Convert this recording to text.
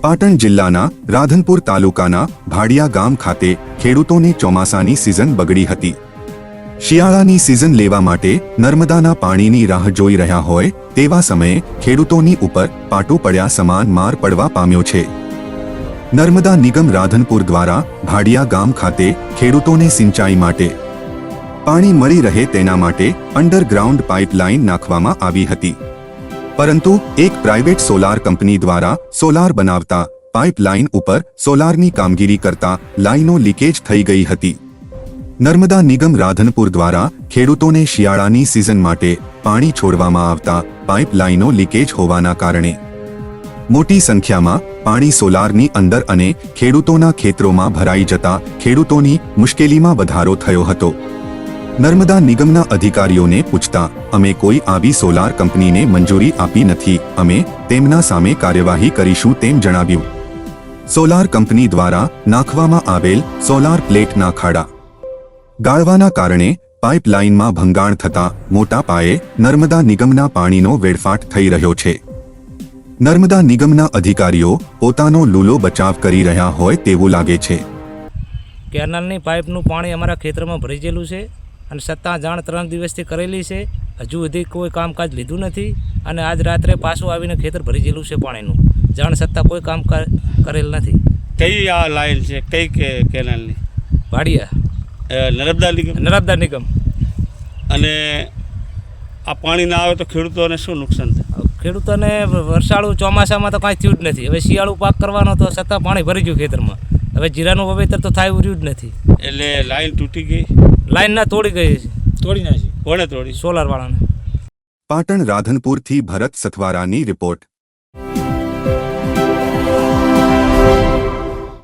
પાટણ જિલ્લાના રાધનપુર તાલુકાના ભાડિયા ગામ ખાતે ખેડૂતોને ચોમાસાની સિઝન બગડી હતી। શિયાળાની સિઝન લેવા માટે નર્મદાના પાણીની રાહ જોઈ રહ્યા હોય તેવા સમયે ખેડૂતોની ઉપર પાટું પડ્યા સમાન માર પડવા પામ્યો છે। નર્મદા નિગમ રાધનપુર દ્વારા ભાડિયા ગામ ખાતે ખેડૂતોને સિંચાઈ માટે પાણી મળી રહે તેના માટે અંડરગ્રાઉન્ડ પાઇપલાઇન નાખવામાં આવી હતી, પરંતુ એક પ્રાઇવેટ સોલાર કંપની દ્વારા સોલાર બનાવતા પાઇપલાઇન ઉપર સોલારની કામગીરી કરતા લાઇનો લીકેજ થઈ ગઈ હતી। નર્મદા નિગમ રાધનપુર દ્વારા ખેડૂતોને શિયાળાની સિઝન માટે પાણી છોડવામાં આવતા પાઇપલાઇનો લીકેજ હોવાના કારણે મોટી સંખ્યામાં પાણી સોલારની અંદર અને ખેડૂતોના ખેતરોમાં ભરાઈ જતા ખેડૂતોની મુશ્કેલીમાં વધારો થયો હતો। નર્મદા નિગમના અધિકારીઓને પૂછતા અમે કોઈ આવી સોલાર કંપનીને મંજૂરી આપી નથી, અમે તેમના સામે કાર્યવાહી કરીશું તેમ જણાવ્યું। સોલાર કંપની દ્વારા નાખવામાં આવેલ સોલાર પ્લેટના ખાડા ગાળવાના કારણે પાઇપલાઇનમાં ભંગાણ થતા મોટા પાયે નર્મદા નિગમના પાણીનો વેડફાટ થઈ રહ્યો છે। નર્મદા નિગમના અધિકારીઓ પોતાનો લૂલો બચાવ કરી રહ્યા હોય તેવું લાગે છે। કેનાલની પાઇપનું પાણી અમારા ખેતરમાં ભરી ગયેલું છે અને છતાં જાણ 3 દિવસથી કરેલી છે, હજુ સુધી કોઈ કામકાજ લીધું નથી અને આજ રાત્રે પાછું આવીને ખેતર ભરી ગયેલું છે પાણીનું, જાણ છતાં કોઈ કામ કરેલ નથી। કઈ આ લાઈન છે, કઈ કેનાલની? ભાડિયા નર્મદા નિગમ। અને આ પાણી ના આવે તો ખેડૂતોને શું નુકસાન થાય? ખેડૂતોને વરસાળું ચોમાસામાં તો કાંઈ થયું જ નથી। હવે શિયાળું પાક કરવાનો તો છતાં પાણી ભરી ગયું ખેતરમાં, હવે જીરાનું વાવેતર તો થાય રહ્યું જ નથી। એટલે લાઈન તૂટી ગઈ? લાઈન ના તોડી ગઈ છે, તોડી નાખી। કોણે તોડી? સોલાર વાળાને। પાટણ રાધનપુરથી ભરત સથવારાની રિપોર્ટ।